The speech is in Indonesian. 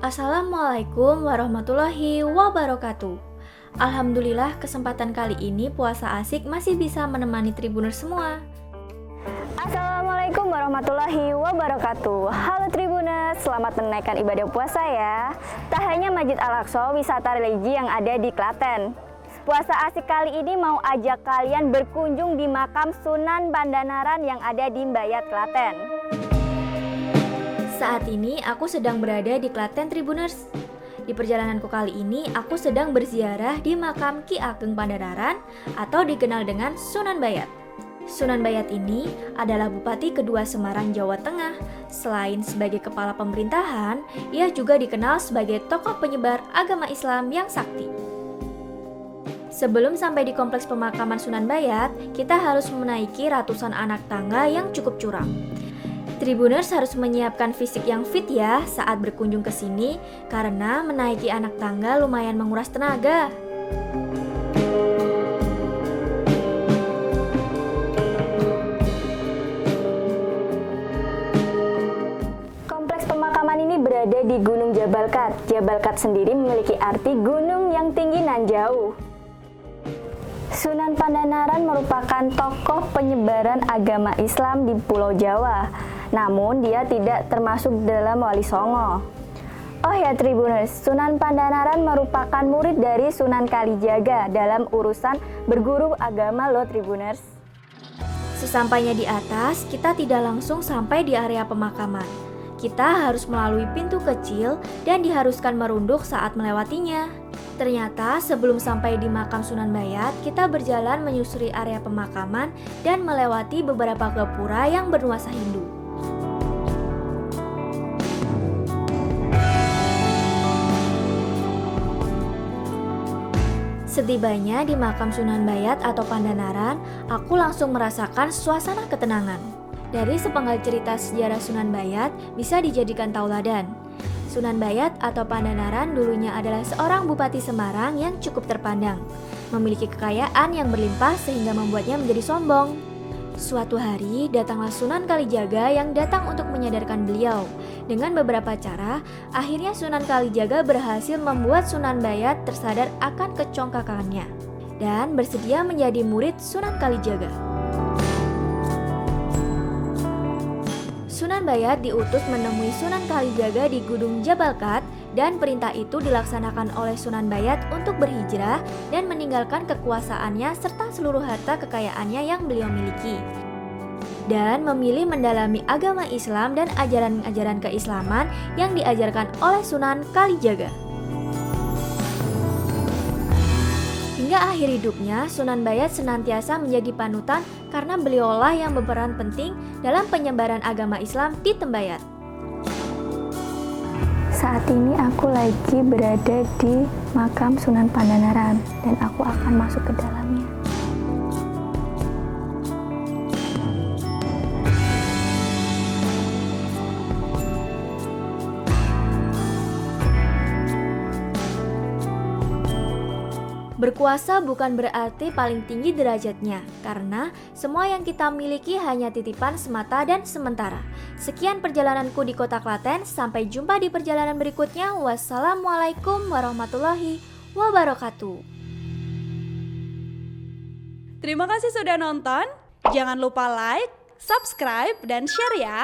Assalamualaikum warahmatullahi wabarakatuh. Alhamdulillah kesempatan kali ini puasa asik masih bisa menemani Tribuners semua. Assalamualaikum warahmatullahi wabarakatuh. Halo Tribuners, selamat menunaikan ibadah puasa ya. Tak hanya Masjid Al-Aqsa, wisata religi yang ada di Klaten. Puasa asik kali ini mau ajak kalian berkunjung di makam Sunan Pandanaran yang ada di Mbayat, Klaten. Saat ini aku sedang berada di Klaten Tribuners. Di perjalananku kali ini aku sedang berziarah di makam Ki Ageng Pandanaran atau dikenal dengan Sunan Bayat. Sunan Bayat ini adalah Bupati kedua Semarang, Jawa Tengah. Selain sebagai kepala pemerintahan, ia juga dikenal sebagai tokoh penyebar agama Islam yang sakti. Sebelum sampai di kompleks pemakaman Sunan Bayat, kita harus menaiki ratusan anak tangga yang cukup curam. Tribuners harus menyiapkan fisik yang fit ya saat berkunjung ke sini, karena menaiki anak tangga lumayan menguras tenaga. Kompleks pemakaman ini berada di Gunung Jabal Kat. Jabal Kat sendiri memiliki arti gunung yang tinggi nan jauh. Sunan Pandanaran merupakan tokoh penyebaran agama Islam di Pulau Jawa. Namun dia tidak termasuk dalam Wali Songo. Oh ya Tribuners, Sunan Pandanaran merupakan murid dari Sunan Kalijaga dalam urusan berguru agama loh Tribuners. Sesampainya di atas, kita tidak langsung sampai di area pemakaman. Kita harus melalui pintu kecil dan diharuskan merunduk saat melewatinya. Ternyata sebelum sampai di makam Sunan Bayat, kita berjalan menyusuri area pemakaman dan melewati beberapa gapura yang bernuansa Hindu. Setibanya di makam Sunan Bayat atau Pandanaran, aku langsung merasakan suasana ketenangan. Dari sepenggal cerita sejarah Sunan Bayat bisa dijadikan tauladan. Sunan Bayat atau Pandanaran dulunya adalah seorang bupati Semarang yang cukup terpandang, memiliki kekayaan yang berlimpah sehingga membuatnya menjadi sombong. Suatu hari datanglah Sunan Kalijaga yang datang untuk menyadarkan beliau. Dengan beberapa cara, akhirnya Sunan Kalijaga berhasil membuat Sunan Bayat tersadar akan kecongkakannya dan bersedia menjadi murid Sunan Kalijaga. Sunan Bayat diutus menemui Sunan Kalijaga di Gunung Jabal Kat dan perintah itu dilaksanakan oleh Sunan Bayat untuk berhijrah dan meninggalkan kekuasaannya serta seluruh harta kekayaannya yang beliau miliki, dan memilih mendalami agama Islam dan ajaran-ajaran keislaman yang diajarkan oleh Sunan Kalijaga. Hingga akhir hidupnya, Sunan Bayat senantiasa menjadi panutan karena beliaulah yang berperan penting dalam penyebaran agama Islam di Tembayat. Saat ini aku lagi berada di makam Sunan Pandanaran dan aku akan masuk ke dalamnya. Berkuasa bukan berarti paling tinggi derajatnya, karena semua yang kita miliki hanya titipan semata dan sementara. Sekian perjalananku di kota Klaten, sampai jumpa di perjalanan berikutnya. Wassalamualaikum warahmatullahi wabarakatuh. Terima kasih sudah nonton, jangan lupa like, subscribe, dan share ya.